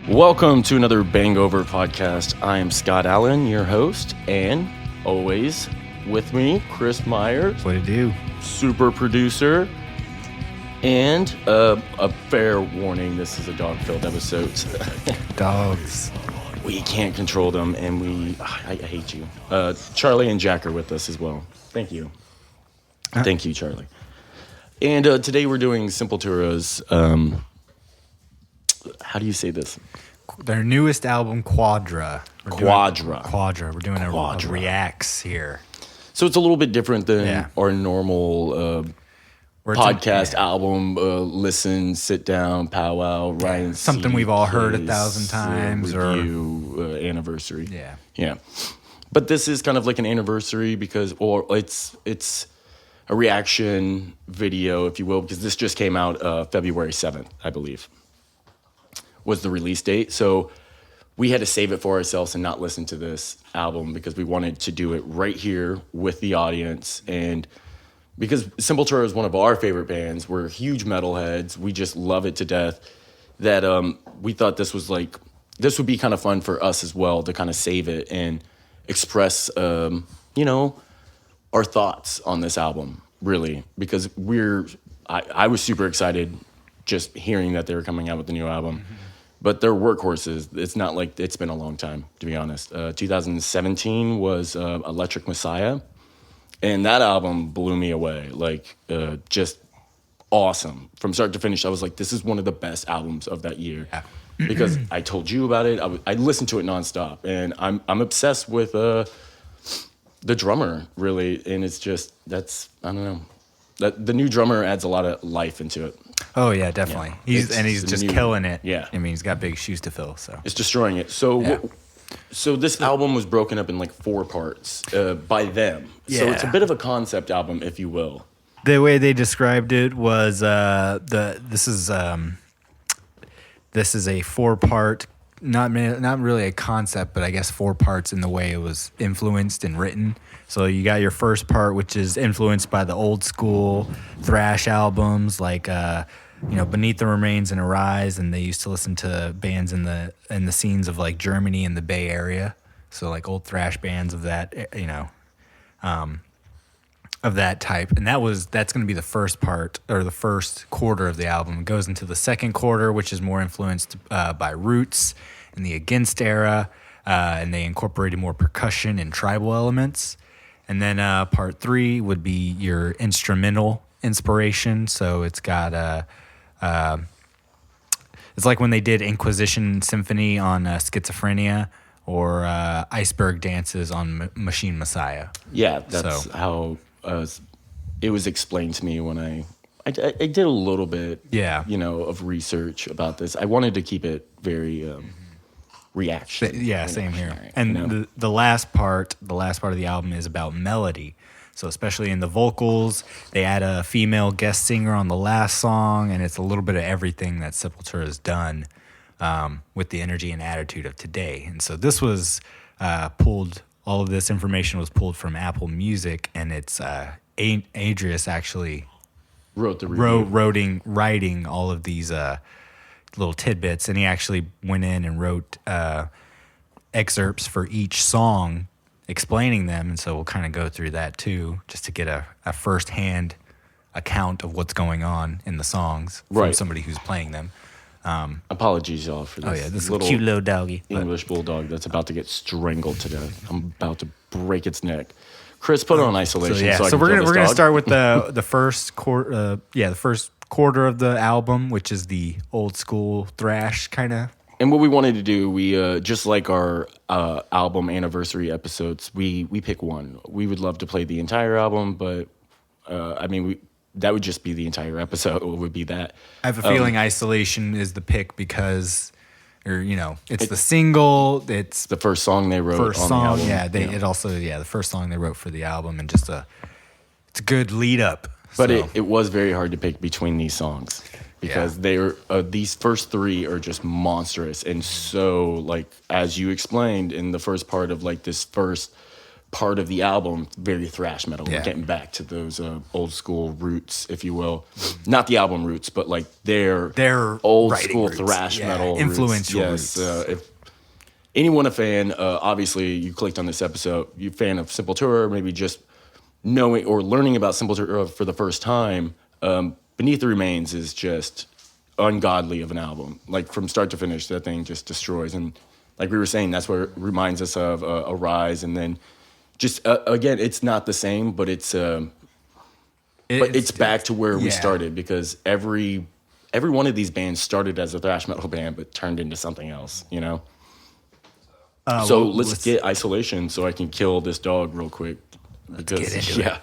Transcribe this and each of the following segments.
Welcome to another BANGover podcast. I am Scott Allen, your host, and always with me, Chris Myers. What to do? Super producer. And a fair warning, this is a dog-filled episode. Dogs. We can't control them, and I hate you. Charlie and Jack are with us as well. Thank you. Thank you, Charlie. And today we're doing Sepultura's, how do you say this? Their newest album, Quadra. Quadra. We're doing a reacts here. So it's a little bit different than our normal podcast album, listen, sit down, powwow, write, something we've all heard 1,000 times, review, anniversary. Yeah. But this is kind of like an anniversary because it's a reaction video, if you will, because this just came out February 7th, I believe, was the release date. So we had to save it for ourselves and not listen to this album because we wanted to do it right here with the audience. And because Sepultura is one of our favorite bands, we're huge metalheads, we just love it to death, that we thought this would be kind of fun for us as well to kind of save it and express, our thoughts on this album, really, because I was super excited just hearing that they were coming out with the new album. Mm-hmm. But they're workhorses. It's not like it's been a long time, to be honest. 2017 was Electric Messiah, and that album blew me away. Just awesome. From start to finish, I was like, this is one of the best albums of that year. Yeah. Because I told you about it. I listened to it nonstop, and I'm obsessed with the drummer, really. And it's just, I don't know. The new drummer adds a lot of life into it. Oh yeah, definitely. Yeah. He's just killing it. Yeah. I mean, he's got big shoes to fill. So it's destroying it. So this album was broken up in 4 parts by them. Yeah. So it's a bit of a concept album, if you will. The way they described it was this is a 4-part, not really a concept, but I guess 4 parts in the way it was influenced and written. So you got your first part, which is influenced by the old school thrash albums like Beneath the Remains and Arise, and they used to listen to bands in the scenes of like Germany and the Bay Area. So like old thrash bands of that, of that type. And that's going to be the first part, or the first quarter of the album. It goes into the second quarter, which is more influenced by Roots and the Against era, and they incorporated more percussion and tribal elements. And then part 3 would be your instrumental inspiration. So it's got it's like when they did Inquisition Symphony on Schizophrenia, or Iceberg Dances on Machine Messiah. Yeah, that's how it was explained to me when I did a little bit, of research about this. I wanted to keep it very reaction. Same here. And the last part of the album is about melody. So especially in the vocals, they add a female guest singer on the last song, and it's a little bit of everything that Sepultura has done with the energy and attitude of today. And so this was pulled. All of this information was pulled from Apple Music, and it's Adrius actually wrote the review. writing all of these little tidbits, and he actually went in and wrote excerpts for each song explaining them, and so we'll kind of go through that too, just to get a first-hand account of what's going on in the songs from somebody who's playing them. Apologies, y'all, for this. Oh yeah, this is a cute little doggy. English bulldog that's about to get strangled to death. I'm about to break its neck. Chris, put it on isolation. So we're gonna start with the first quarter. The first quarter of the album, which is the old school thrash kind of. And what we wanted to do, we just like our album anniversary episodes, we pick one. We would love to play the entire album, but that would just be the entire episode. It would be that. I have a feeling Isolation is the pick because, it's the single. It's the first song they wrote on the album. The first song they wrote for the album, and it's a good lead up. But it was very hard to pick between these songs because these first 3 are just monstrous. And so, as you explained in the first part of this first part of the album very thrash metal. Yeah. We're getting back to those old school roots, if you will. Not the album roots, but like their old writing school roots. thrash metal Influential roots. roots. If anyone a fan, obviously you clicked on this episode, you're a fan of Sepultura, maybe just knowing or learning about Sepultura for the first time, Beneath the Remains is just ungodly of an album. Like from start to finish, that thing just destroys. And like we were saying, that's what it reminds us of Arise. And then just, again, it's not the same, but it's back to where we started, because every one of these bands started as a thrash metal band, but turned into something else, you know? So let's get Isolation so I can kill this dog real quick. Because, get into it.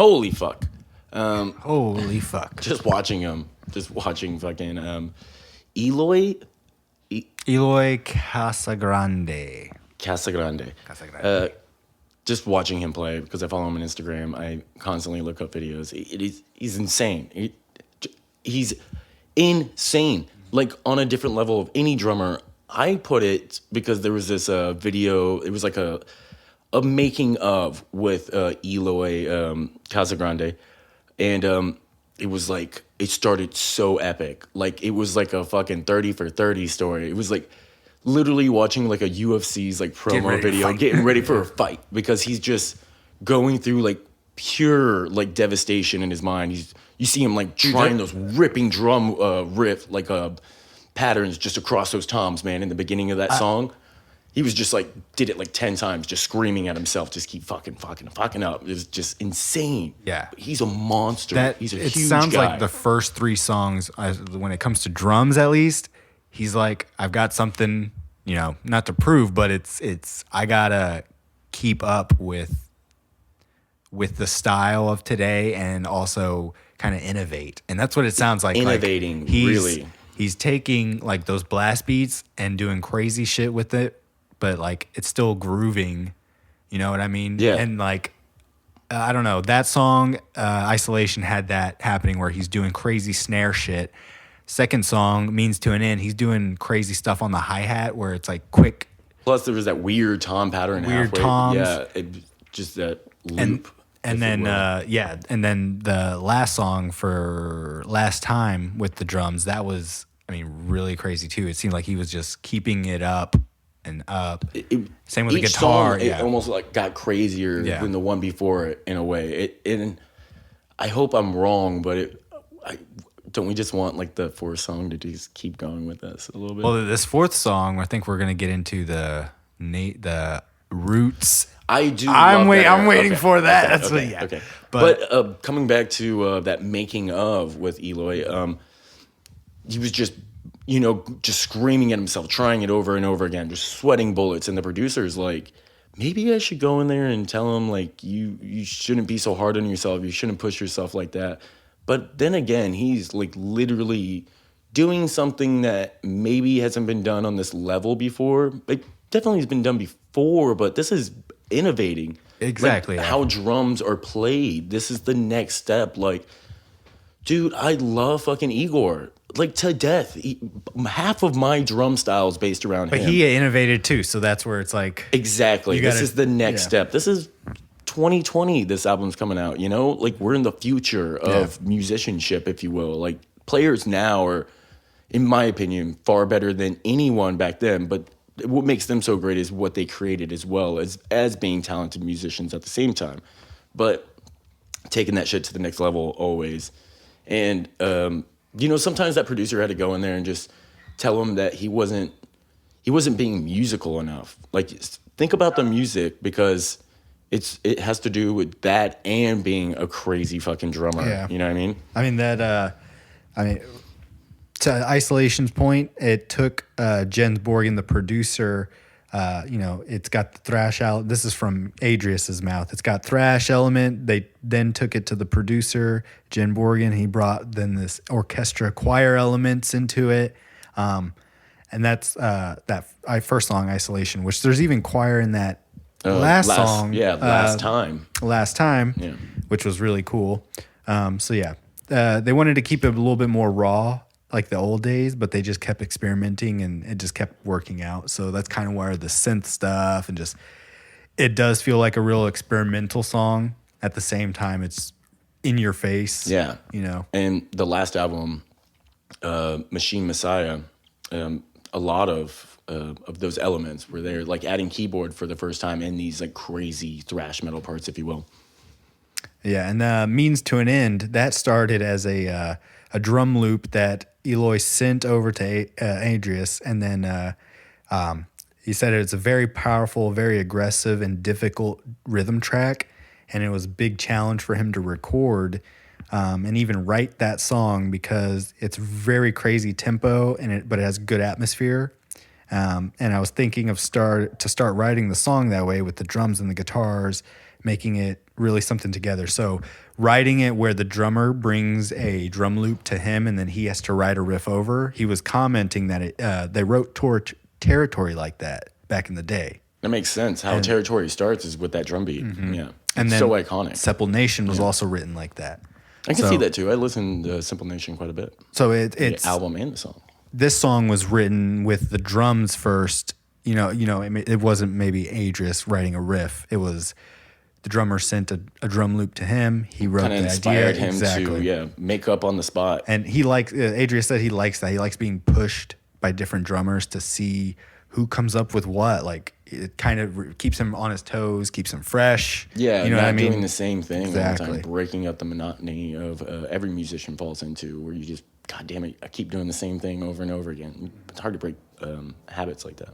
Holy fuck. Holy fuck. Just watching fucking Eloy Eloy Casagrande. Casagrande. Just watching him play, because I follow him on Instagram, I constantly look up videos. He's insane. He's insane. Like, on a different level of any drummer. I put it because there was this video. It was like a making of with Eloy Casagrande, and it was like, it started so epic. Like, it was like a fucking 30 for 30 story. It was like literally watching like a UFC's like promo video, getting ready for a fight, because he's just going through like pure like devastation in his mind. You see him like trying those ripping drum riff like patterns just across those toms, man. In the beginning of that song, he was just like, did it like 10 times, just screaming at himself, just keep fucking up. It was just insane. Yeah, he's a monster. He's a huge guy. It sounds like the first 3 songs, when it comes to drums at least, he's like, I've got something, not to prove, but it's I gotta keep up with the style of today, and also kind of innovate. And that's what it sounds like. Innovating, really. He's taking like those blast beats and doing crazy shit with it, but like it's still grooving. You know what I mean? Yeah. And like, I don't know, that song, Isolation, had that happening where he's doing crazy snare shit. Second song, Means to an End, he's doing crazy stuff on the hi-hat where it's like quick. Plus there was that weird tom pattern halfway. Toms. Yeah, just that loop. And then and then the last song for Last Time with the drums, that was, really crazy too. It seemed like he was just keeping it up and up. Same with the guitar. Song, it almost like got crazier than the one before it, in a way. And I hope I'm wrong, but don't we just want like the 4th song to just keep going with us a little bit? Well, this 4th song, I think we're gonna get into the roots. I do. I'm waiting for that. Okay. But coming back to that making of with Eloy, he was just screaming at himself, trying it over and over again, just sweating bullets. And the producer's like, maybe I should go in there and tell him like, you shouldn't be so hard on yourself. You shouldn't push yourself like that. But then again, he's like literally doing something that maybe hasn't been done on this level before. It definitely has been done before, but this is innovating. Exactly. Like, how drums are played. This is the next step. Like, dude, I love fucking Igor. Like, to death. Half of my drum style is based around him. But he innovated too, so that's where it's like... Exactly. This is the next step. This is 2020, this album's coming out, Like, we're in the future of musicianship, if you will. Like, players now are, in my opinion, far better than anyone back then, but what makes them so great is what they created, as well as being talented musicians at the same time. But taking that shit to the next level always. And, sometimes that producer had to go in there and just tell him that he wasn't being musical enough. Like, think about the music, because it has to do with that and being a crazy fucking drummer. Yeah. You know what I mean? To Isolation's point, it took Jens Borgen, the producer, it's got the thrash out. This is from Adrius's mouth. It's got thrash element. They then took it to the producer, Jen Borgen. He brought then this orchestra choir elements into it. And that's first song, Isolation, which there's even choir in that last song. Yeah, Last Time. Last Time, which was really cool. They wanted to keep it a little bit more raw, like the old days, but they just kept experimenting and it just kept working out. So that's kind of where the synth stuff and just, it does feel like a real experimental song. At the same time, it's in your face. Yeah. And the last album, Machine Messiah, a lot of those elements were there, like adding keyboard for the first time in these like crazy thrash metal parts, if you will. Yeah. And Means to an End, that started as a drum loop that Eloy sent over to Adrius, and then he said it's a very powerful, very aggressive, and difficult rhythm track, and it was a big challenge for him to record and even write that song, because it's very crazy tempo but it has good atmosphere. And I was thinking of start writing the song that way with the drums and the guitars, making it really something together. So writing it where the drummer brings a drum loop to him and then he has to write a riff over. He was commenting that they wrote Territory like that back in the day. That makes sense. How Territory starts is with that drum beat. Yeah. And it's then so iconic. Simple Nation was also written like that. I can see that too. I listened to Simple Nation quite a bit. So it's the album and the song. This song was written with the drums first. It wasn't maybe Adrius writing a riff. It was the drummer sent a drum loop to him. He wrote the idea. Inspired him to make up on the spot. And Adrius said he likes that. He likes being pushed by different drummers to see who comes up with what. Like it kind of keeps him on his toes, keeps him fresh. Yeah, you know what I mean? Doing the same thing all the Exactly. time, breaking up the monotony of every musician falls into, where you just, God damn it, I keep doing the same thing over and over again. It's hard to break habits like that.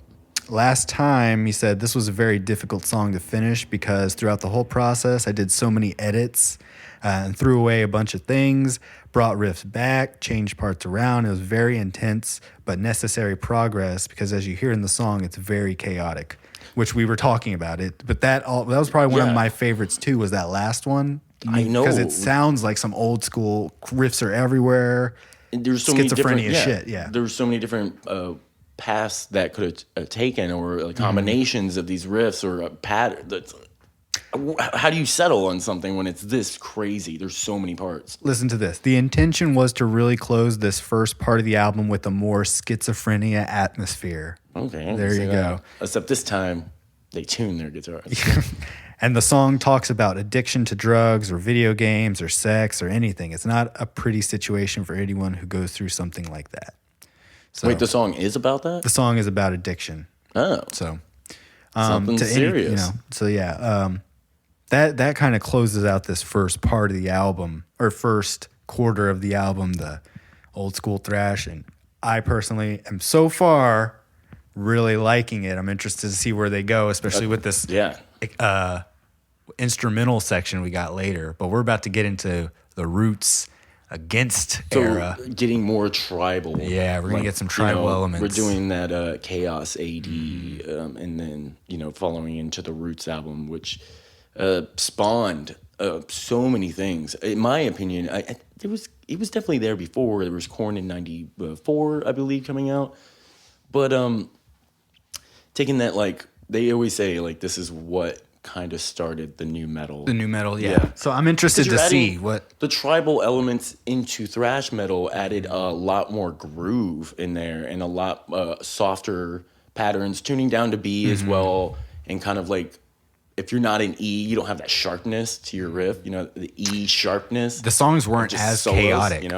Last time, he said, this was a very difficult song to finish because throughout the whole process, I did so many edits and threw away a bunch of things, brought riffs back, changed parts around. It was very intense, but necessary progress because as you hear in the song, it's very chaotic, which we were talking about it. But that was probably one of my favorites too, was that last one. I know. Because it sounds like some old school riffs are everywhere. And there's so schizophrenia many different shit, There's so many different paths that could have taken, or like combinations of these riffs, or a pattern. How do you settle on something when it's this crazy? There's so many parts. Listen to this. The intention was to really close this first part of the album with a more schizophrenia atmosphere. Okay. There you go. Except this time, they tune their guitars. And the song talks about addiction to drugs or video games or sex or anything. It's not a pretty situation for anyone who goes through something like that. So Wait, the song is about that? the song is about addiction. Oh. So Something serious. That kind of closes out this first part of the album, or first quarter of the album, the old school thrash. And I personally am so far really liking it. I'm interested to see where they go, especially with this instrumental section we got later. But we're about to get into the Roots Against era. Getting more tribal. Yeah, we're going to get some tribal elements. We're doing that Chaos AD, and then, following into the Roots album, which spawned so many things. In my opinion, it was definitely there before. There was Korn in 94, I believe, coming out. But taking that, they always say, this is what kind of started the new metal. The new metal, yeah. So I'm interested to see what the tribal elements into thrash metal added a lot more groove in there, and a lot softer patterns, tuning down to B as well, and kind of if you're not in E, you don't have that sharpness to your riff. The E sharpness. the songs weren't as solos, chaotic.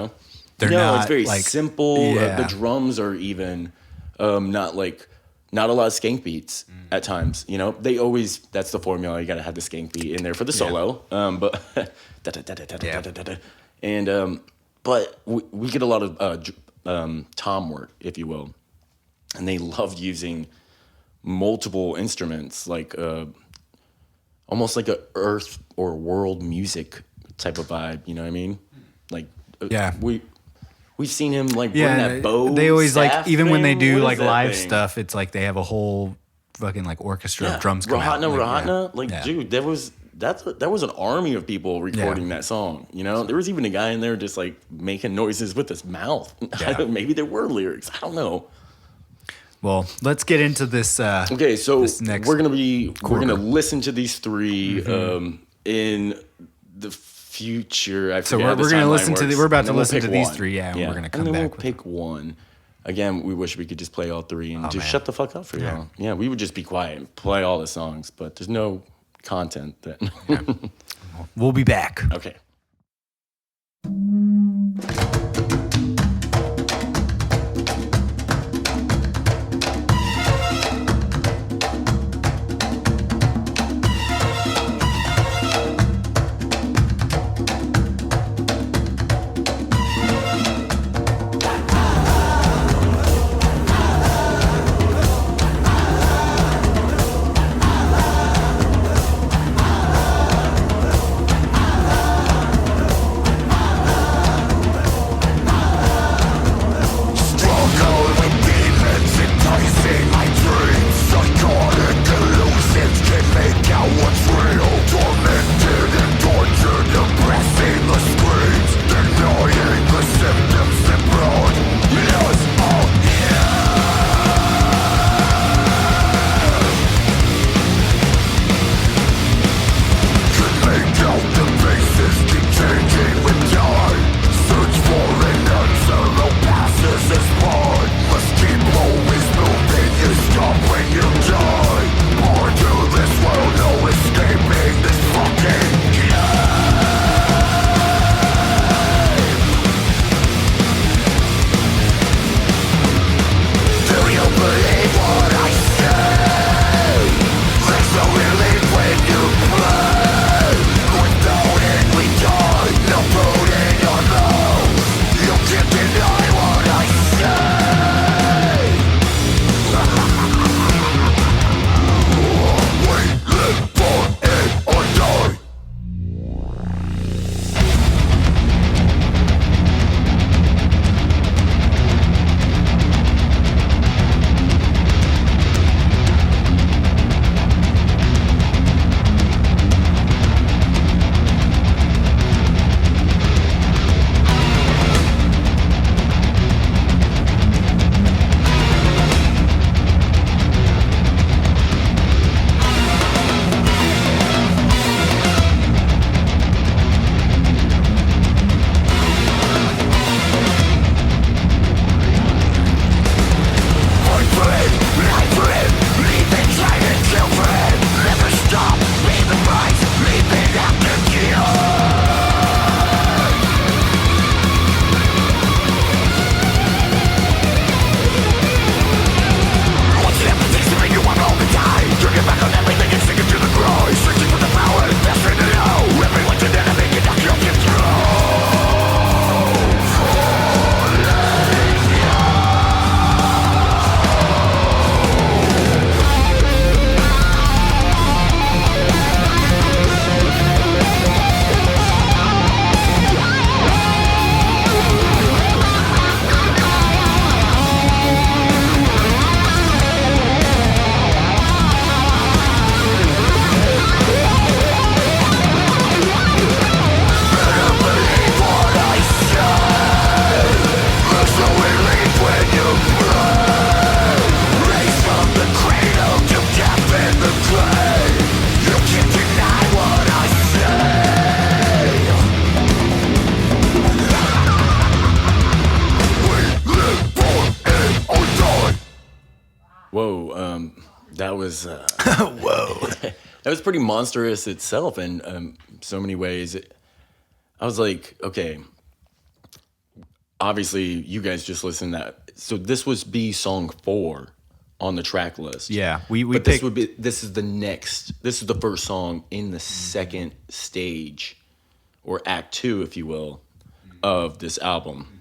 They're no, not it's very simple. Yeah. The drums are even not a lot of skank beats at times. They always, that's the formula. You got to have the skank beat in there for the solo. But but we get a lot of tom work, if you will, and they love using multiple instruments, almost like a earth or world music type of vibe. You know what I mean? We've seen him bring that bow. They always even when they do What is that live thing? stuff, it's they have a whole fucking orchestra of drums come out. Rahatna. Dude, that was an army of people recording that song. There was even a guy in there just making noises with his mouth. Yeah. Maybe there were lyrics. I don't know. Well, let's get into this. Okay, so this next we're gonna listen to these three in the future. So we're going to listen to we're about to listen to these three, and we're going to come and then back we'll with pick one. Again, we wish we could just play all three and just shut the fuck up for y'all. Yeah, we would just be quiet and play all the songs, but there's no content that. We'll be back. Okay. That was Whoa. that was pretty monstrous itself in so many ways. I was like, okay, obviously you guys just listened to that. So this was B song 4 on the track list. Yeah, we but picked, this is the first song in the second stage, or act 2, if you will, of this album.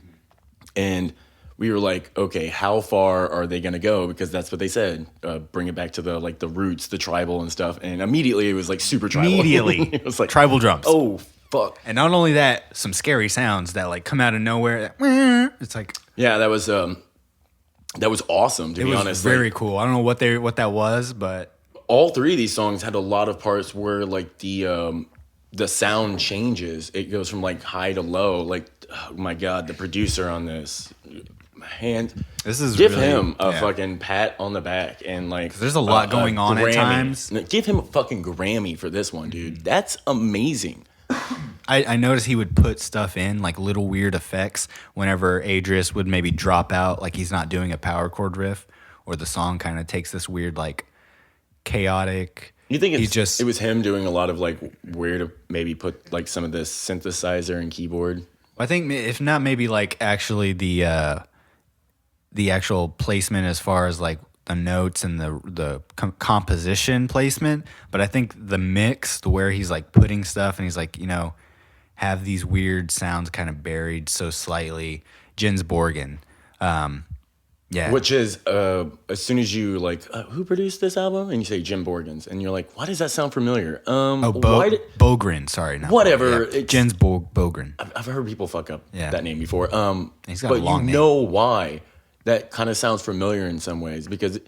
And we were like, okay, how far are they gonna go? Because that's what they said. Bring it back to the roots, the tribal and stuff. And immediately it was like super tribal. Immediately, it was like tribal drums. Oh fuck! And not only that, some scary sounds that like come out of nowhere. It's like, yeah, that was awesome. To be honest, very cool. I don't know what that was, but all 3 of these songs had a lot of parts where like the sound changes. It goes from like high to low. Like, oh my god, the producer on this. This is give really, him a fucking pat on the back, and like there's a lot going on Grammy. at times. Give him a fucking Grammy for this one, dude. That's amazing. I noticed he would put stuff in, like little weird effects whenever Adrius would maybe drop out, like he's not doing a power chord riff, or the song kind of takes this weird like chaotic. You think it was him doing a lot of like where to maybe put like some of this synthesizer and keyboard? I think if not, maybe like actually the actual placement as far as like the notes and the composition placement. But I think the mix, the where he's like putting stuff and he's like, have these weird sounds kind of buried so slightly. Jens Borgen. Yeah. Which is, as soon as you like, who produced this album? And you say Jim Borgens. And you're like, why does that sound familiar? Bogren. Sorry. Not whatever. Yeah. Jens Bogren. I've heard people fuck up that name before. He's got a long name. Know why that kind of sounds familiar in some ways, because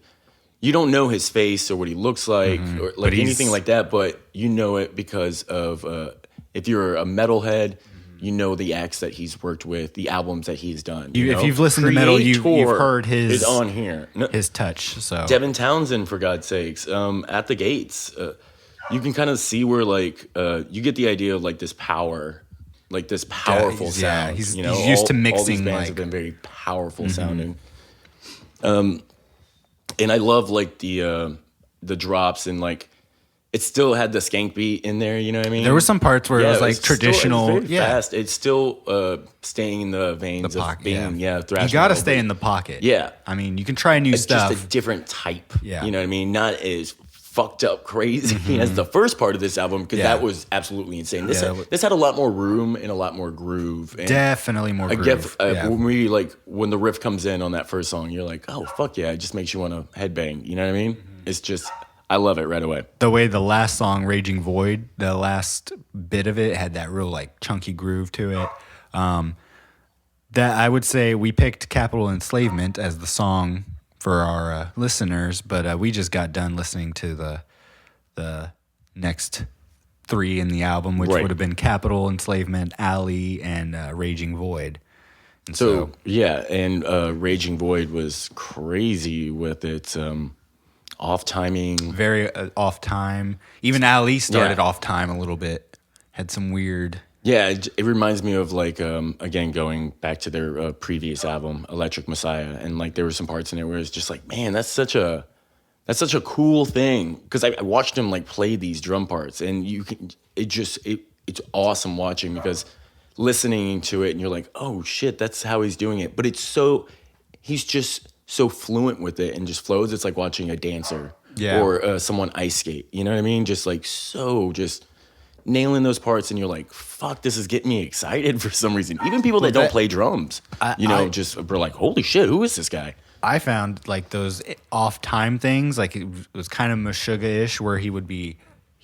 you don't know his face or what he looks like or like anything like that, but you know it because of if you're a metalhead, you know the acts that he's worked with, the albums that he's done. If you've listened to metal, you've heard his is on here. His touch. So Devin Townsend, for God's sakes, At the Gates. You can kind of see where like you get the idea of like this power. Like this powerful sound. He's used to mixing. All these bands have been very powerful sounding. And I love like the drops, and like it still had the skank beat in there. You know what I mean? There were some parts where it was like traditional. It was very fast. It's still staying in the veins of being thrash. You got to metal, stay in the pocket. Yeah, I mean, you can try new stuff. Just a different type. Yeah, you know what I mean? Not as fucked up crazy as the first part of this album, because that was absolutely insane. This had a lot more room and a lot more groove. And definitely more groove. When the riff comes in on that first song, you're like, oh fuck yeah, it just makes you want to headbang. You know what I mean? It's just, I love it right away. The way the last song, Raging Void, the last bit of it had that real like chunky groove to it. That I would say we picked Capital Enslavement as the song for our listeners, but we just got done listening to the next 3 in the album, which would have been Capital Enslavement, Alley, and Raging Void. And so Raging Void was crazy with its off timing, very off time. Even Alley started off time a little bit, had some weird. Yeah, it reminds me of like again going back to their previous album, Electric Messiah, and like there were some parts in it where it's just like, man, that's such a cool thing, because I watched him like play these drum parts, and it's awesome watching, because listening to it and you're like, oh shit, that's how he's doing it, but he's just so fluent with it and just flows. It's like watching a dancer or someone ice skate. You know what I mean? Just like just nailing those parts, and you're like, fuck, this is getting me excited for some reason. Even people that don't play drums, just were like, holy shit, who is this guy? I found like those off time things, like it was kind of Meshuggah-ish, where he would be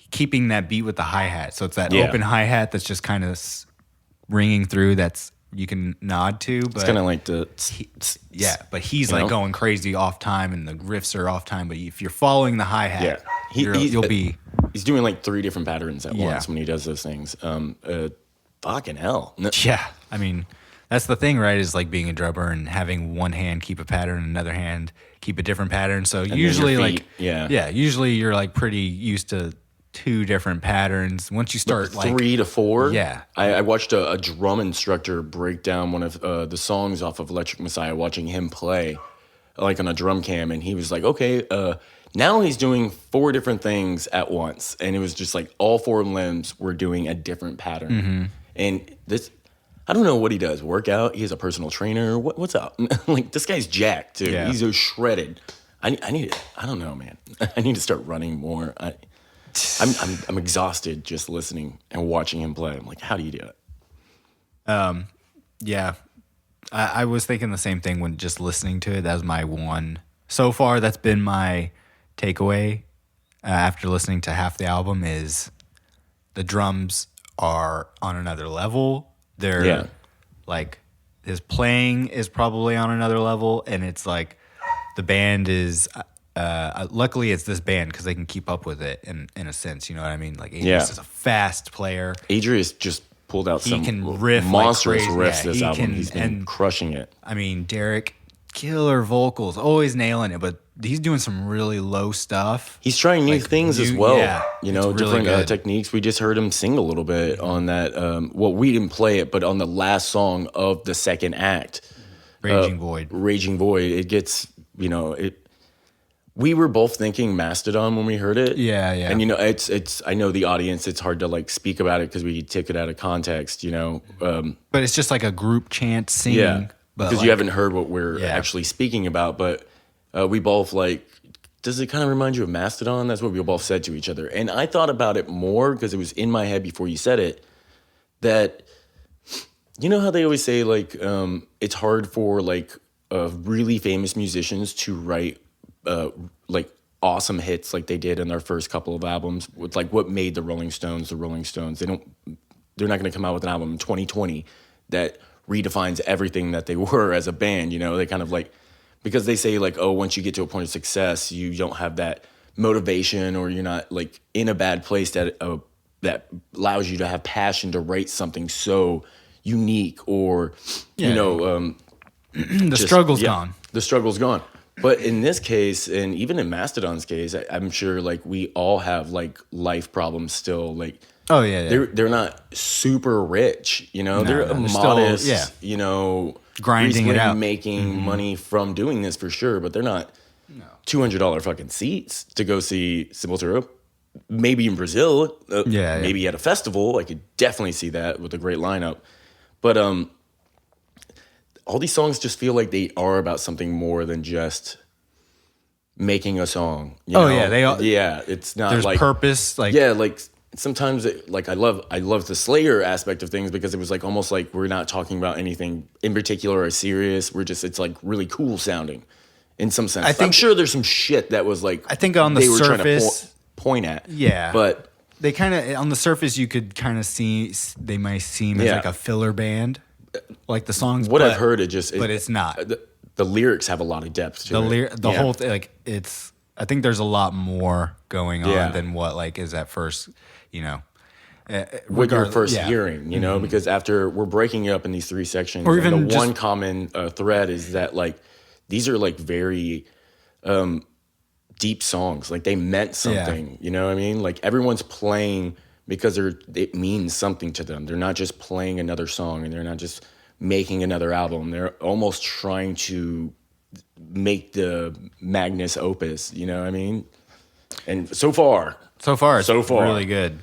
keeping that beat with the hi-hat. So it's that open hi-hat that's just kind of ringing through, that's you can nod to. But it's kind of like but he's like going crazy off time, and the riffs are off time. But if you're following the hi-hat, he's doing like 3 different patterns at once when he does those things. Fucking hell. Yeah. I mean, that's the thing, right? Is like being a drummer and having one hand keep a pattern, another hand keep a different pattern. So and usually usually you're like pretty used to 2 different patterns. Once you start like 3 to 4. Yeah. I watched a drum instructor break down one of the songs off of Electric Messiah, watching him play like on a drum cam, and he was like, okay, Now he's doing 4 different things at once, and it was just like all 4 limbs were doing a different pattern. And this, I don't know what he does. Workout? He has a personal trainer. What's up? Like this guy's jacked too. Yeah. He's so shredded. I need. I don't know, man. I need to start running more. I'm exhausted just listening and watching him play. I'm like, how do you do it? Yeah. I was thinking the same thing when just listening to it. That was my one. So far, that's been my takeaway after listening to half the album is the drums are on another level. They're like, his playing is probably on another level. And it's like the band is, luckily it's this band because they can keep up with it in a sense. You know what I mean? Like Adrius is a fast player. Adrius just pulled out some can riff monstrous like riffs this album. He's been crushing it. I mean, Derek, killer vocals, always nailing it, but he's doing some really low stuff. He's trying new things as well. Yeah, you know, really different techniques. We just heard him sing a little bit on that. Well, we didn't play it, but on the last song of the second act, Raging Void. Raging Void. It gets, you know, it. We were both thinking Mastodon when we heard it. Yeah. And, you know, it's. I know the audience, it's hard to, like, speak about it because we take it out of context, you know. But it's just like a group chant singing. Yeah, but because you haven't heard what we're actually speaking about. But we both, like, does it kind of remind you of Mastodon? That's what we both said to each other. And I thought about it more because it was in my head before you said it, that, you know how they always say, like, it's hard for, like, really famous musicians to write like awesome hits like they did in their first couple of albums with like what made the Rolling Stones. They're not going to come out with an album in 2020 that redefines everything that they were as a band. You know, they kind of like, because they say like, oh, once you get to a point of success, you don't have that motivation or you're not like in a bad place that allows you to have passion to write something so unique or, you know, the struggle's gone. The struggle's gone. But in this case, and even in Mastodon's case, I'm sure like we all have like life problems still. Like, oh yeah. They're not super rich, you know. They're modest, still, you know, grinding it out, making money from doing this for sure. But they're not $200 fucking seats to go see Sepultura. Maybe in Brazil, maybe at a festival. I could definitely see that with a great lineup. But all these songs just feel like they are about something more than just making a song. You know? Yeah, they are. Yeah, it's not there's like purpose. Like like sometimes like I love the Slayer aspect of things because it was like almost like we're not talking about anything in particular or serious. It's like really cool sounding in some sense. I'm sure there's some shit that was like I think on the surface were trying to point at. Yeah, but they kind of on the surface you could kind of see they might seem as like a filler band. Like the songs, I've heard, but it's not. The lyrics have a lot of depth to it. The whole thing, like it's. I think there's a lot more going on than what like is at first, you know. What you're first hearing, you know, because after we're breaking it up in these 3 sections, or even one common thread is that like these are like very deep songs, like they meant something. You know what I mean? Like everyone's playing because it means something to them. They're not just playing another song and they're not just making another album. They're almost trying to make the magnus opus, you know what I mean? And so far it's really good.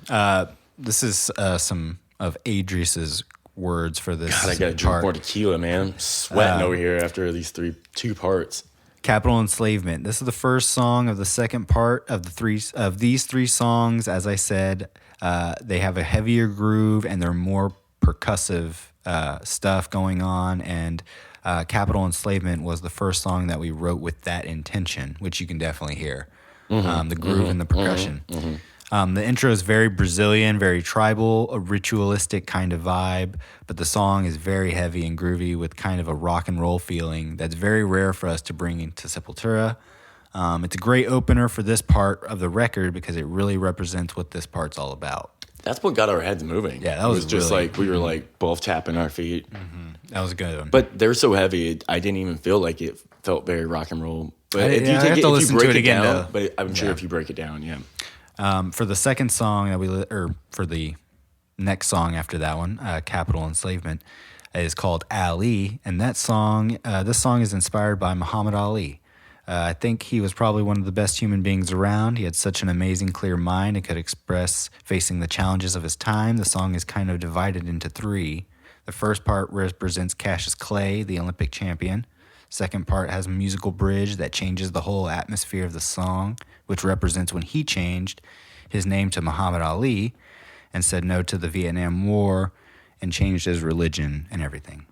This is some of Adrius's words for this. God, I gotta drink more tequila, man. I'm sweating over here after these 2 parts. Capital Enslavement. This is the first song of the second part of these 3 songs. As I said, they have a heavier groove and they're more percussive stuff going on. And Capital Enslavement was the first song that we wrote with that intention, which you can definitely hear. The groove and the percussion. The intro is very Brazilian, very tribal, a ritualistic kind of vibe, but the song is very heavy and groovy with kind of a rock and roll feeling that's very rare for us to bring into Sepultura. It's a great opener for this part of the record because it really represents what this part's all about. That's what got our heads moving. Yeah, that was just really, like we were like both tapping our feet. That was a good one. But they're so heavy, I didn't even feel like it felt very rock and roll. But if you break it down, but I'm sure if you break it down, for the second song or for the next song after that one, Capital Enslavement, is called Ali, and that song, this song is inspired by Muhammad Ali. I think he was probably one of the best human beings around. He had such an amazing, clear mind and could express facing the challenges of his time. The song is kind of divided into three. The first part represents Cassius Clay, the Olympic champion. Second part has a musical bridge that changes the whole atmosphere of the song, which represents when he changed his name to Muhammad Ali and said no to the Vietnam War and changed his religion and everything.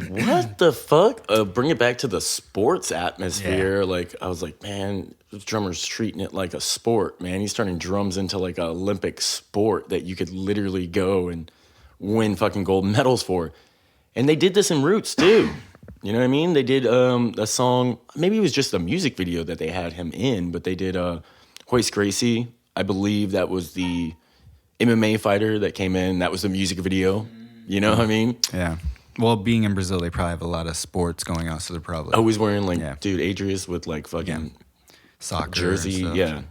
What the fuck? Bring it back to the sports atmosphere. Yeah. Like, I was like, man, this drummer's treating it like a sport, man. He's turning drums into like an Olympic sport that you could literally go and win fucking gold medals for. And they did this in Roots too. You know what I mean? They did a song, maybe it was just a music video that they had him in, but they did Hoist Gracie. I believe that was the MMA fighter that came in. That was the music video. You know what I mean? Yeah. Well, being in Brazil, they probably have a lot of sports going on, so they're probably Always wearing dude, Adrius with like fucking soccer jersey. and stuff.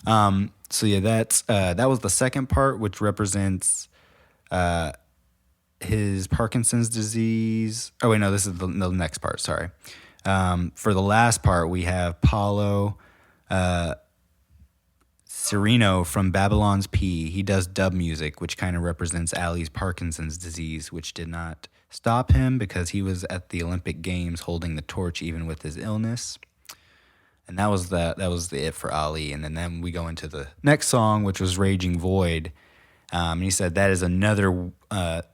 Yeah. So yeah, that was the second part, which represents his Parkinson's disease. Oh wait, no, this is the next part. Sorry. For the last part, we have Paulo Sereno from Babylon's P. He does dub music, which kind of represents Ali's Parkinson's disease, which did not stop him because he was at the Olympic Games holding the torch even with his illness. And that was the it for Ali. And then we go into the next song, which was Raging Void. And he said that is another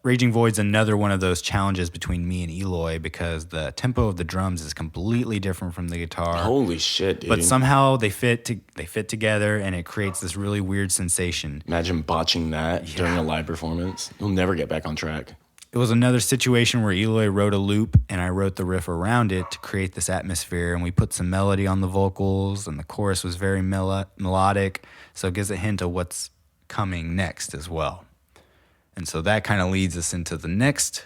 Raging Void's another one of those challenges between me and Eloy because the tempo of the drums is completely different from the guitar. Holy shit, dude. But somehow they fit together and it creates this really weird sensation. Imagine botching that during a live performance. You'll never get back on track. It was another situation where Eloy wrote a loop and I wrote the riff around it to create this atmosphere, and we put some melody on the vocals, and the chorus was very melodic, so it gives a hint of what's coming next as well. And so that kind of leads us into the next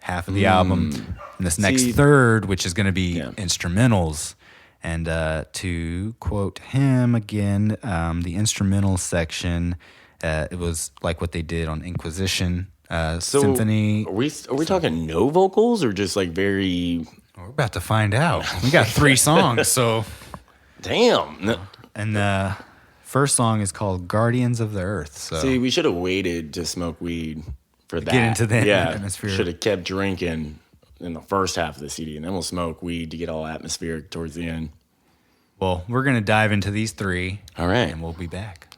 half of the album, and this next third, which is going to be instrumentals. And to quote him again, the instrumental section, it was like what they did on Inquisition Symphony. Are we talking no vocals or just like very? We're about to find out. We got 3 songs, so damn. And the first song is called "Guardians of the Earth." So see, we should have waited to smoke weed for that. Get into the atmosphere. Should have kept drinking in the first half of the CD, and then we'll smoke weed to get all atmospheric towards the end. Well, we're gonna dive into these 3. All right, and we'll be back.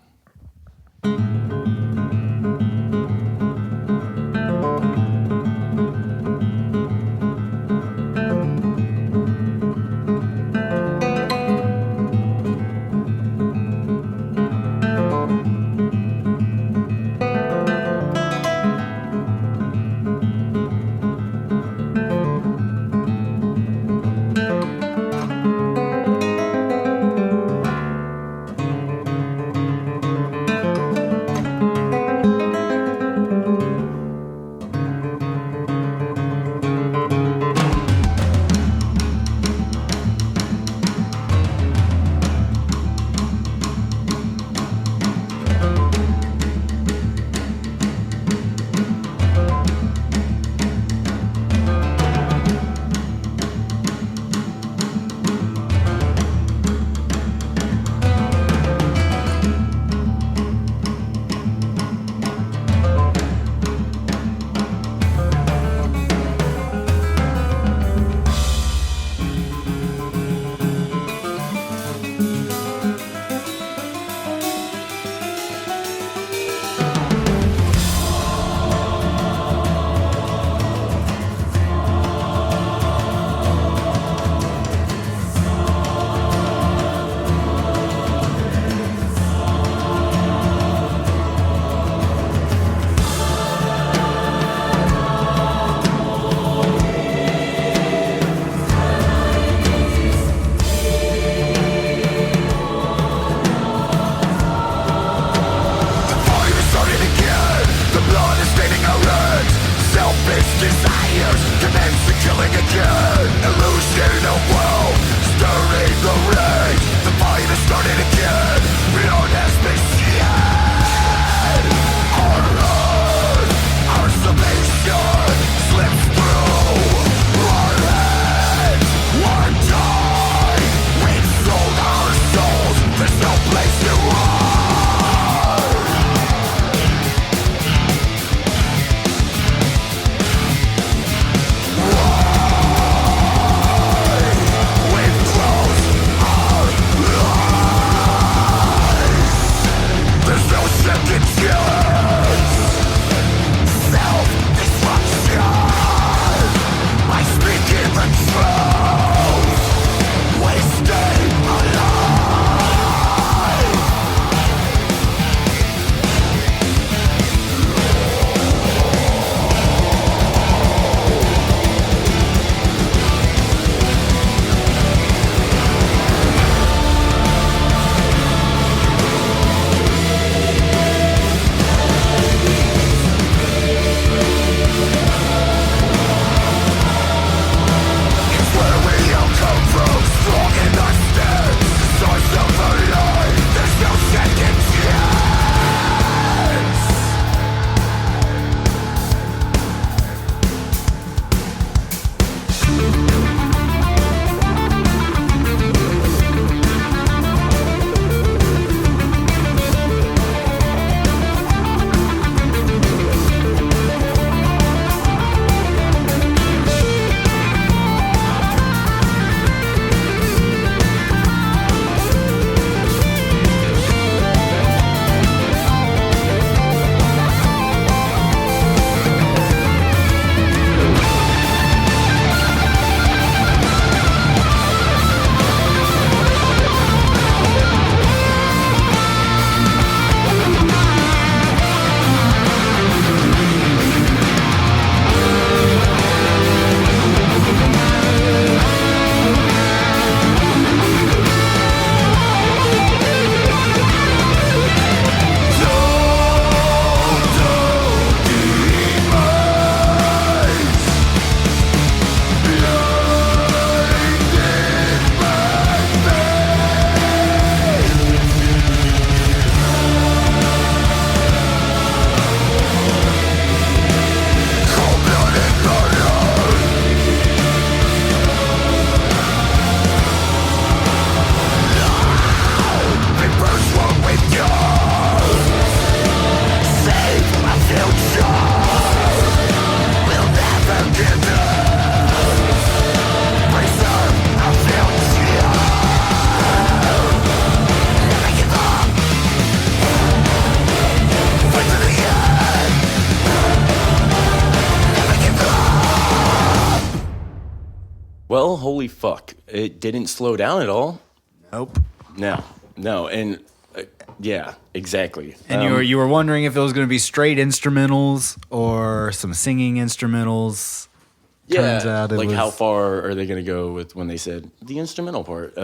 Well, holy fuck. It didn't slow down at all. Nope. No. And yeah, exactly. And you were wondering if it was going to be straight instrumentals or some singing instrumentals. Turns out it like was, how far are they going to go with when they said the instrumental part?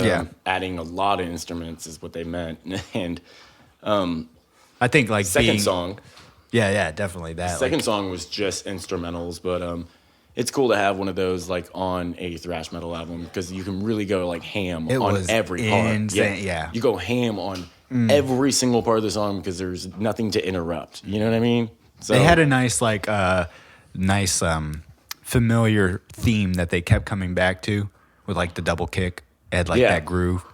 Adding a lot of instruments is what they meant. And I think like second song. Yeah, definitely that. Second song was just instrumentals, but it's cool to have one of those like on a thrash metal album because you can really go like ham on every part. Yeah. You go ham on every single part of the song because there's nothing to interrupt. You know what I mean? So they had a nice familiar theme that they kept coming back to with like the double kick. It had like that groove.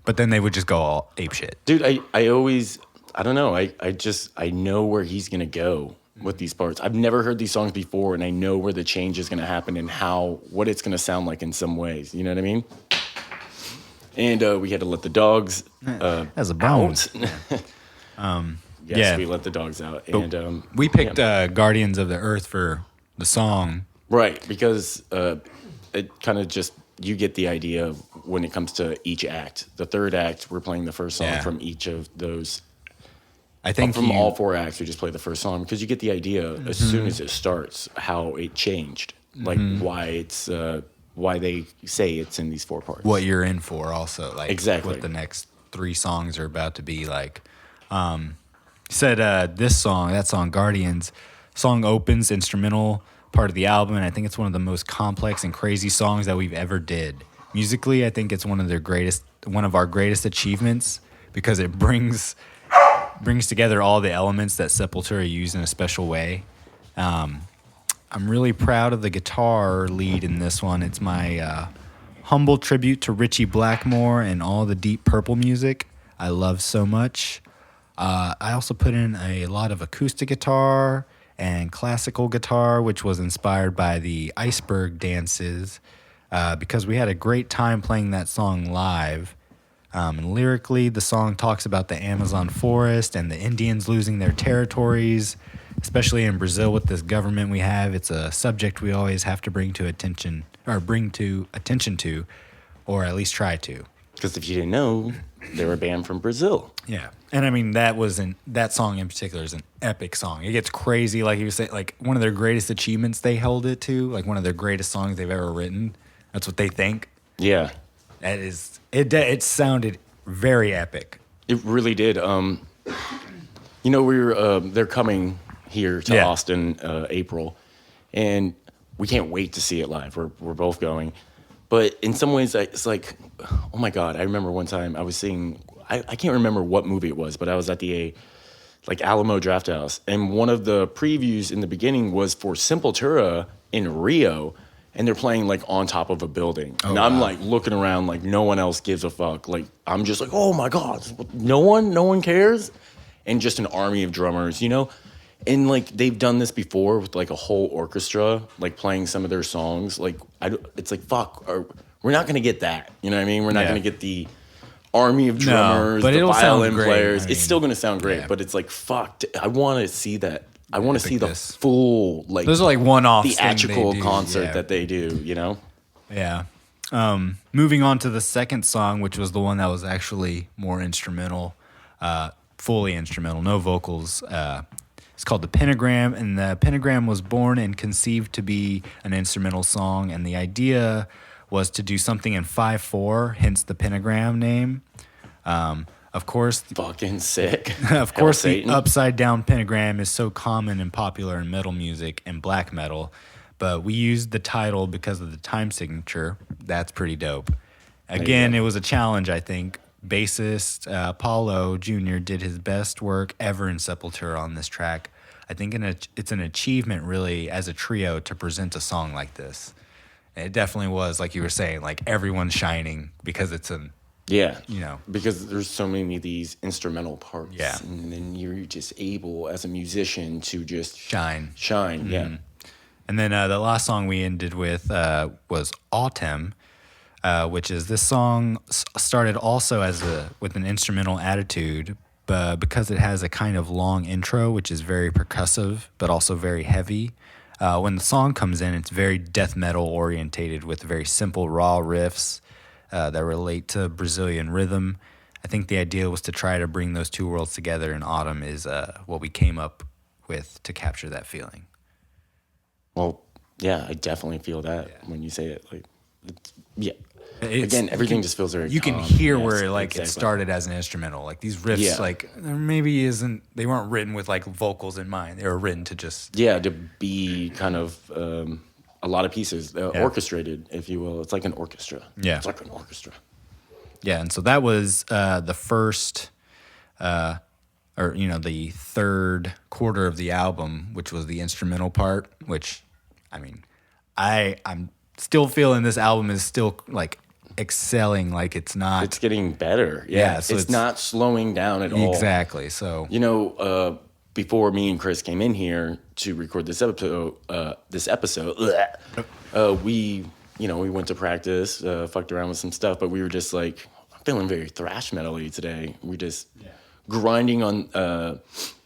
But then they would just go all ape shit. Dude, I don't know. I know where he's going to go with these parts. I've never heard these songs before, and I know where the change is going to happen and what it's going to sound like in some ways. You know what I mean? And we had to let the dogs as a bonus. Yes, we let the dogs out. And we picked Guardians of the Earth for the song. Right, because it kind of just, you get the idea of when it comes to each act. The third act, we're playing the first song from each of those. I think from all four acts, we just play the first song because you get the idea as soon as it starts how it changed, like why it's why they say it's in these four parts. What you're in for, also, like exactly what the next three songs are about to be like. Said this song, that song, Guardians, song opens instrumental part of the album, and I think it's one of the most complex and crazy songs that we've ever did. Musically, I think it's one of our greatest achievements because it brings together all the elements that Sepultura use in a special way. I'm really proud of the guitar lead in this one. It's my humble tribute to Ritchie Blackmore and all the Deep Purple music I love so much. I also put in a lot of acoustic guitar and classical guitar, which was inspired by the iceberg dances, because we had a great time playing that song live. And lyrically, the song talks about the Amazon forest and the Indians losing their territories, especially in Brazil with this government we have. It's a subject we always have to bring to attention to, or at least try to. Because if you didn't know, they were banned from Brazil. Yeah. And I mean, that song in particular is an epic song. It gets crazy. Like you say, like one of their greatest achievements they held it to, like one of their greatest songs they've ever written. That's what they think. Yeah. That is, it sounded very epic. It really did. They're coming here to Austin, April, and we can't wait to see it live. We're both going. But in some ways, it's like, oh my God, I remember one time I was seeing, I can't remember what movie it was, but I was at the Alamo Draft House, and one of the previews in the beginning was for Sepultura in Rio, and they're playing like on top of a building. And I'm like looking around like no one else gives a fuck. Like I'm just like, oh my God, no one cares? And just an army of drummers, you know? And like they've done this before with like a whole orchestra, like playing some of their songs. Like it's like fuck, we're not gonna get that. You know what I mean? We're not gonna get the army of drummers, but the violin I players. mean, it's still gonna sound great, but it's like fuck. I want to see that. I want to see the full like. Those are like one-off theatrical concert that they do. You know? Yeah. Moving on to the second song, which was the one that was actually more instrumental, fully instrumental, no vocals. It's called The Pentagram, and The Pentagram was born and conceived to be an instrumental song, and the idea was to do something in 5/4, hence the pentagram name. Of course, fucking sick. Of course, the upside down pentagram is so common and popular in metal music and black metal, but we used the title because of the time signature. That's pretty dope. Again, it was a challenge, I think. Bassist Paulo Jr. did his best work ever in Sepultura on this track. I think it's an achievement, really, as a trio to present a song like this. And it definitely was, like you were saying, like everyone's shining because it's because there's so many of these instrumental parts. Yeah. And then you're just able, as a musician, to just shine. Yeah. And then the last song we ended with was Autumn. Which is this song started also with an instrumental attitude, but because it has a kind of long intro, which is very percussive, but also very heavy, When the song comes in, it's very death metal orientated with very simple raw riffs that relate to Brazilian rhythm. I think the idea was to try to bring those two worlds together, and Autumn is what we came up with to capture that feeling. Well, yeah, I definitely feel that when you say it. Like, yeah. It's, Again, everything just feels very. You can calm. hear Yes, where it exactly. started as an instrumental. Like these riffs, there maybe isn't. They weren't written with like vocals in mind. They were written to just to be kind of a lot of pieces orchestrated, if you will. It's like an orchestra. Yeah. It's like an orchestra. Yeah, and so that was the first, the third quarter of the album, which was the instrumental part. Which, I mean, I'm still feeling this album is still like excelling. Like it's not. It's getting better. Yeah, so it's not slowing down at all. Exactly. So before me and Chris came in here to record this episode, we went to practice, fucked around with some stuff, but we were just like, I'm feeling very thrash metal-y today. We just grinding on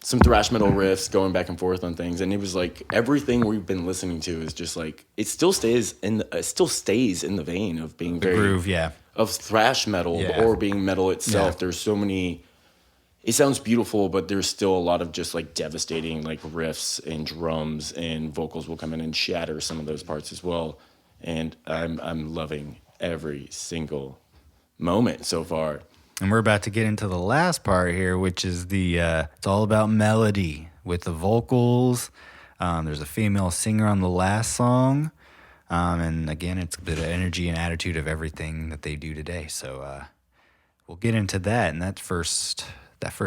some thrash metal riffs, going back and forth on things, and it was like everything we've been listening to is just like it still stays in the vein of being very groove, of thrash metal or being metal itself. Yeah. There's so many. It sounds beautiful, but there's still a lot of just like devastating like riffs and drums, and vocals will come in and shatter some of those parts as well. And I'm loving every single moment so far. And we're about to get into the last part here, which is it's all about melody with the vocals. There's a female singer on the last song. And again, it's a bit of energy and attitude of everything that they do today. So we'll get into that. And that first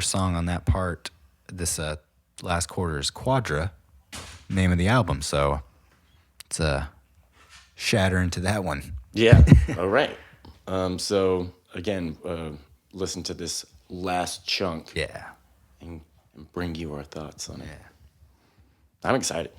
song on that part, this last quarter is Quadra, name of the album. So it's shatter into that one. Yeah. All right. So again, listen to this last chunk. Yeah. And bring you our thoughts on it. I'm excited.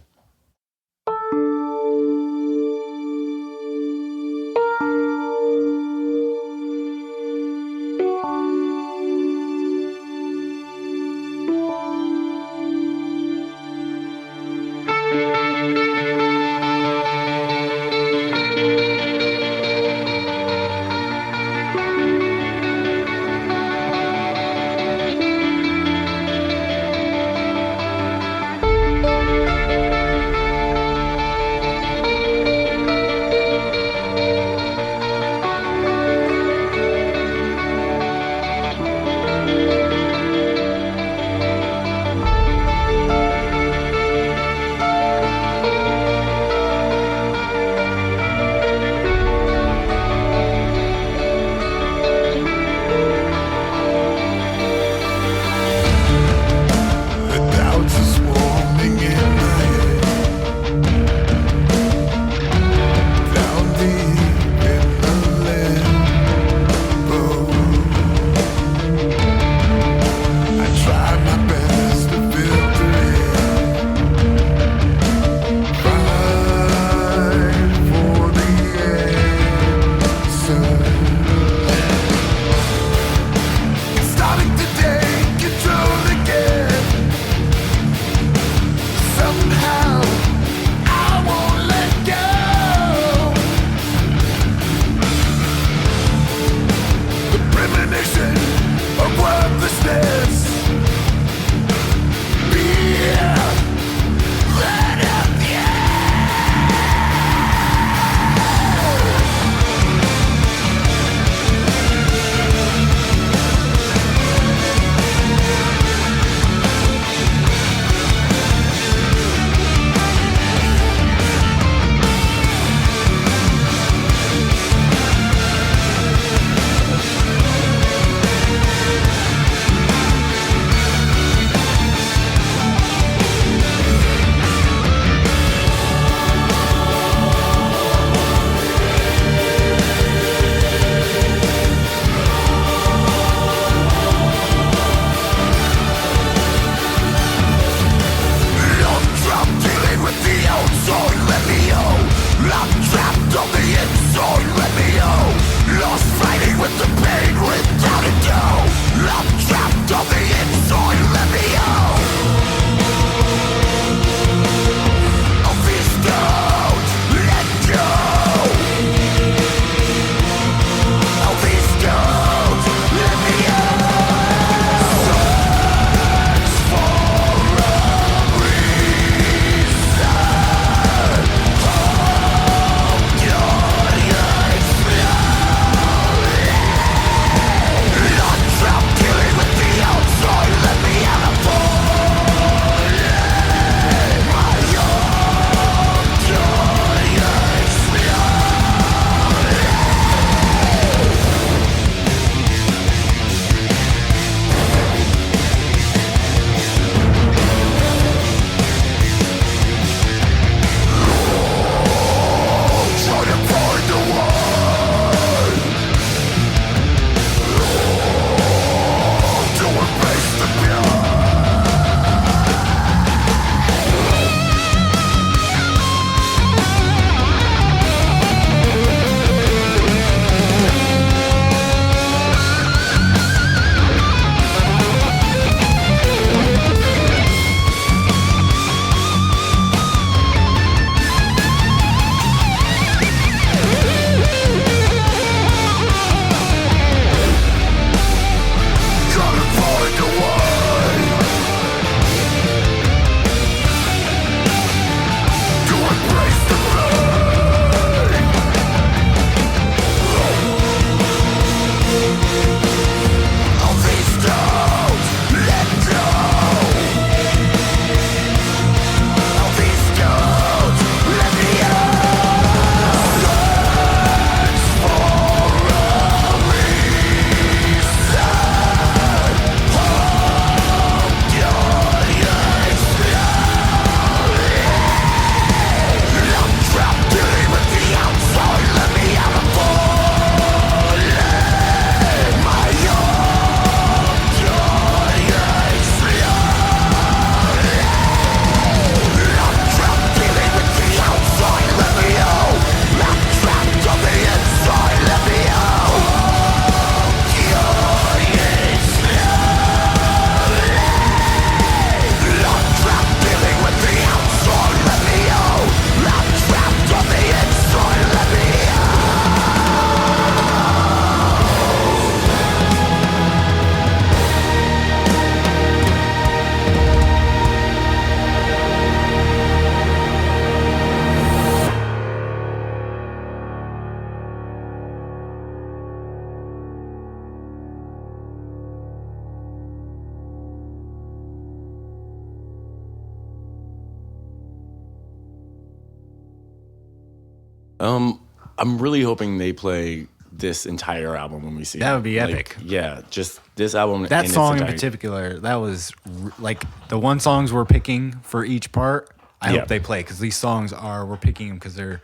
I'm really hoping they play this entire album when we see That it. would be Like, epic. yeah, just this album. That song in entirety. particular, that was like the one songs we're picking for each part. I Yeah. hope they play because these songs we're picking them because they're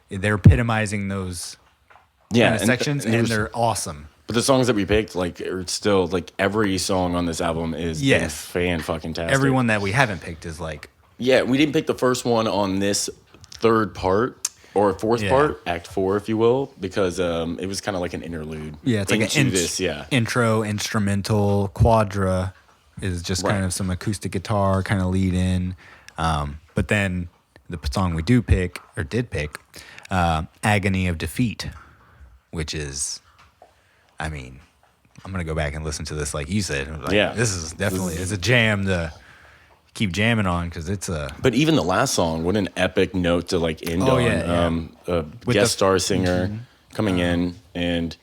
epitomizing those Yeah, kind of sections, and there's- they're awesome. But the songs that we picked, like, are still like every song on this album is Yes. fan fucking tastic. Everyone that we haven't picked is like, Yeah, we didn't pick the first one on this third part or fourth Yeah. part, Act 4, if you will, because it was kind of like an interlude. yeah, it's like into an this. Yeah, intro, instrumental. Quadra is just Right. kind of some acoustic guitar kind of lead in. But then the song we did pick, Agony of Defeat, which is, I mean, I'm going to go back and listen to this like you said. Like, Yeah. This is definitely, it's a jam to keep jamming on because it's a... But even the last song, what an epic note to like end Oh, on. yeah, yeah. A With guest the- star singer coming in, and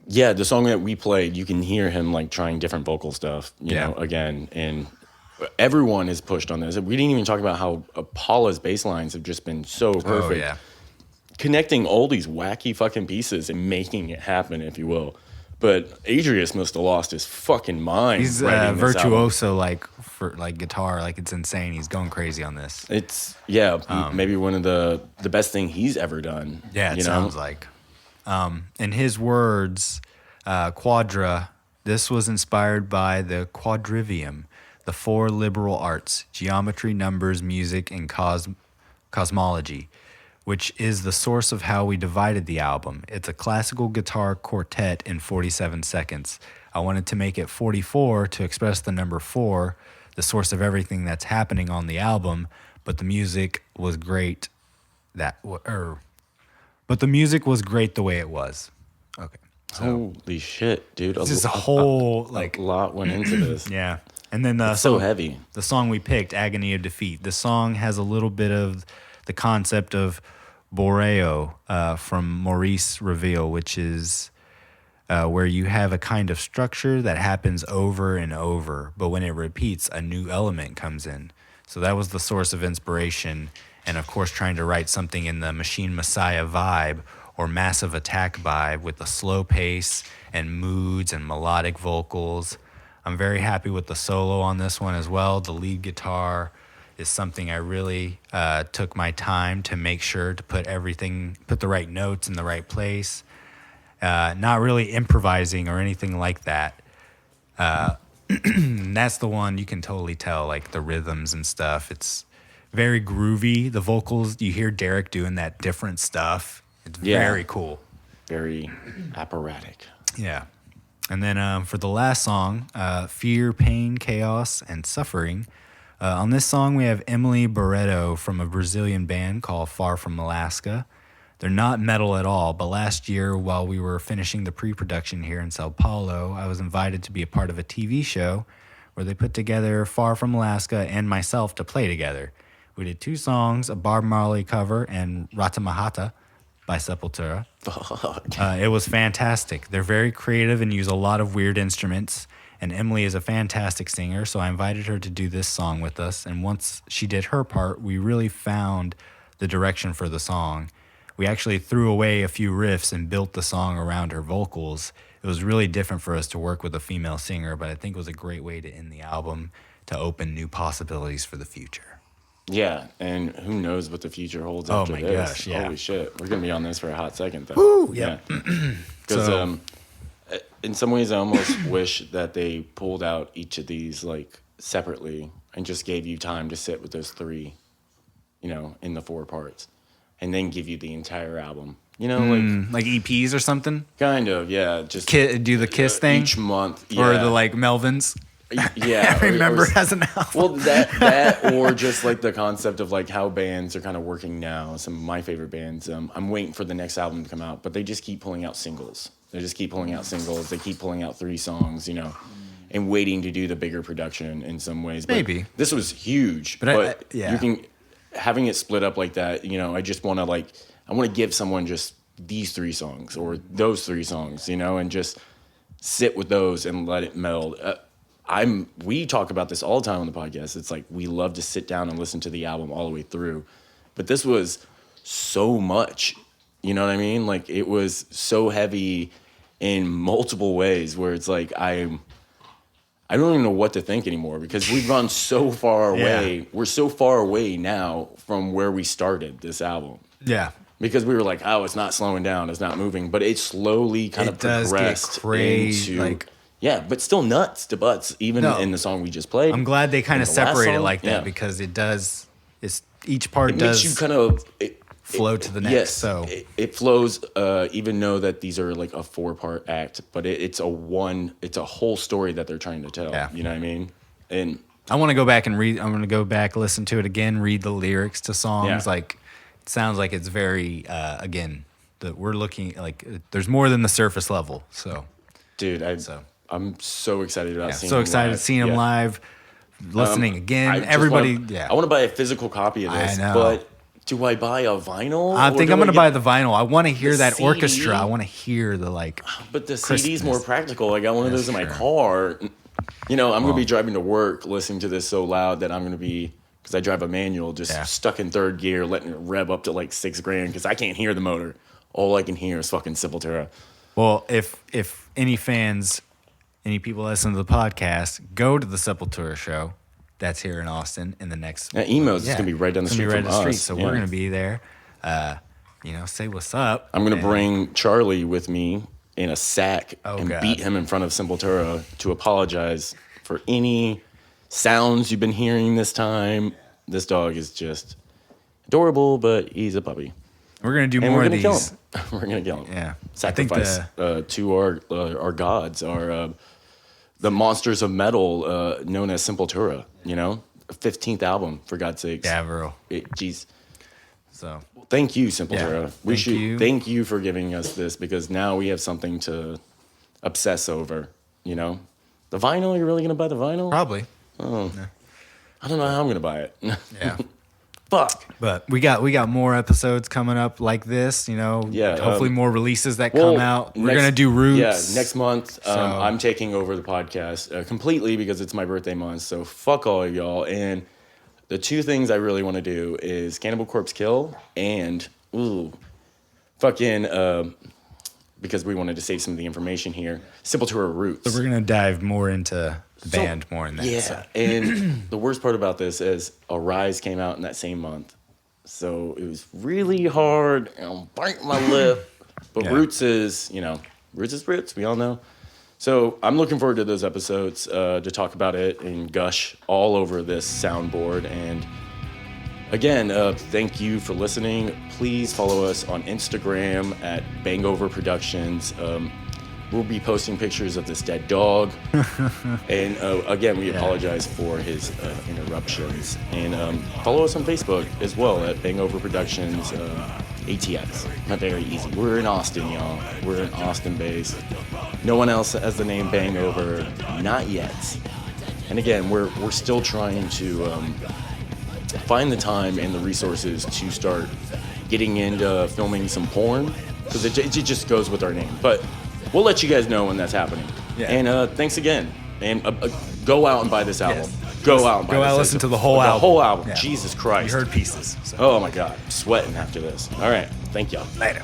yeah, the song that we played, you can hear him like trying different vocal stuff, you Yeah. know, again, and everyone is pushed on this. We didn't even talk about how Paula's bass lines have just been so perfect. Oh, yeah. Connecting all these wacky fucking pieces and making it happen, if you will. But Adrius must have lost his fucking mind. He's writing this album. virtuoso, like, for like guitar. Like, it's insane. He's going crazy on this. It's maybe one of the best thing he's ever done. Yeah, it you know? sounds like. In his words, Quadra, this was inspired by the quadrivium, the four liberal arts, geometry, numbers, music, and cosmology, which is the source of how we divided the album. It's a classical guitar quartet in 47 seconds. I wanted to make it 44 to express the number 4, the source of everything that's happening on the album, but the music was great but the music was great the way it was. Okay. Holy shit, dude! This is a whole like a lot went into this. yeah. And then So heavy. the song we picked, Agony of Defeat. The song has a little bit of the concept of Boreo from Maurice Ravel, which is where you have a kind of structure that happens over and over, but when it repeats, a new element comes in. So that was the source of inspiration. And of course, trying to write something in the Machine Messiah vibe or Massive Attack vibe with a slow pace and moods and melodic vocals. I'm very happy with the solo on this one as well. The lead guitar is something I really took my time to make sure to put the right notes in the right place. Not really improvising or anything like that. And that's the one you can totally tell, like the rhythms and stuff. It's very groovy. The vocals, you hear Derek doing that different stuff. It's very cool. Very operatic. Yeah. And then for the last song, Fear, Pain, Chaos, and Suffering. On this song, we have Emily Barreto from a Brazilian band called Far From Alaska. They're not metal at all, but last year, while we were finishing the pre-production here in Sao Paulo, I was invited to be a part of a TV show where they put together Far From Alaska and myself to play together. We did 2 songs, a Bob Marley cover and Rata Mahata by Sepultura. It was fantastic. They're very creative and use a lot of weird instruments. And Emily is a fantastic singer, so I invited her to do this song with us. And once she did her part, we really found the direction for the song. We actually threw away a few riffs and built the song around her vocals. It was really different for us to work with a female singer, but I think it was a great way to end the album to open new possibilities for the future. Yeah, and who knows what the future holds Oh after my this. gosh, yeah. Holy shit. We're going to be on this for a hot second, though. Woo, yeah. yep. Because So- in some ways, I almost wish that they pulled out each of these, like, separately and just gave you time to sit with those 3, you know, in the 4 parts. And then give you the entire album. You know, Like EPs or something? kind of, yeah. Just Do the Kiss thing? each month. Or yeah. the, like, Melvins? Yeah. I remember or- as an album. Well, that or just like the concept of like how bands are kind of working now. Some of my favorite bands. I'm waiting for the next album to come out, but they just keep pulling out singles. They just keep pulling out singles. They keep pulling out 3 songs, you know, and waiting to do the bigger production in some ways. But Maybe. this was huge. But yeah. You can having it split up like that. You know, I just want to I want to give someone just these 3 songs or those 3 songs, you know, and just sit with those and let it meld. We talk about this all the time on the podcast. It's like we love to sit down and listen to the album all the way through. But this was so much, you know what I mean? Like it was so heavy in multiple ways where it's like I don't even know what to think anymore because we've gone so far away. Yeah. We're so far away now from where we started this album. Yeah. Because we were like, oh, it's not slowing down, it's not moving, but it slowly kind of progressed into yeah, but still nuts to butts, even in the song we just played. I'm glad they kind of separate it like that yeah. because it does. It's each part It does makes you kind of flow to the next. Yes, so it flows. Even though that these are like a 4-part act, but it's a whole story that they're trying to tell. Yeah. You know what I mean? And I want to go back and read. I'm going to go back, listen to it again, read the lyrics to songs. Yeah. Like it sounds like it's very again that we're looking like there's more than the surface level. So, dude, I'm so excited about seeing. So excited seeing him live, listening again. Everybody, I want to buy a physical copy of this, but do I buy a vinyl? I think I'm going to buy the vinyl. I want to hear that CD? orchestra. I want to hear the like. But the CD's more practical. I got one of those in my car. You know, I'm going to be driving to work, listening to this so loud that I'm going to be, because I drive a manual, just stuck in third gear, letting it rev up to like $6,000 because I can't hear the motor. All I can hear is fucking Sepultura. Well, if any fans. Any people listen to the podcast, go to the Sepultura show that's here in Austin in the next... Emos is going to be right down the street from us. So we're going to be there. Say what's up. I'm going to bring Charlie with me in a sack beat him in front of Sepultura to apologize for any sounds you've been hearing this time. This dog is just adorable, but he's a puppy. We're going to do more of these. Kill him. We're going to kill him. Yeah. Sacrifice to our gods, the monsters of metal known as Sepultura, you know? 15th album, for God's sakes. Yeah, bro. Jeez. So, thank you, Sepultura. Yeah, thank you for giving us this because now we have something to obsess over, you know? The vinyl, you're really going to buy the vinyl? Probably. Oh. Yeah. I don't know how I'm going to buy it. Yeah. Fuck. But we got more episodes coming up like this, you know. Yeah. Hopefully more releases that come out. We're gonna do Roots. Yeah, next month. I'm taking over the podcast completely because it's my birthday month. So fuck all of y'all. And the two things I really want to do is Cannibal Corpse Kill and because we wanted to save some of the information here, Sepultura Roots. So we're gonna dive more into the band more in that. Yeah, so. and the worst part about this is Arise came out in that same month. So it was really hard, and I'm biting my lip. But Roots is Roots, we all know. So I'm looking forward to those episodes to talk about it and gush all over this soundboard. And again, thank you for listening. Please follow us on Instagram at BANGover Productions. We'll be posting pictures of this dead dog. And again, we apologize for his interruptions. And follow us on Facebook as well at BANGover Productions ATX. Not very easy. We're in Austin, y'all. We're in Austin based. No one else has the name BANGover. Not yet. And again, we're still trying to find the time and the resources to start getting into filming some porn. Because it just goes with our name. But we'll let you guys know when that's happening. Yeah. And thanks again. And go out and buy this album. Yes. Go out and buy this album. Listen to the whole album. The whole album. Yeah. Jesus Christ. You heard pieces. So. Oh my God. I'm sweating after this. All right. Thank y'all. Later.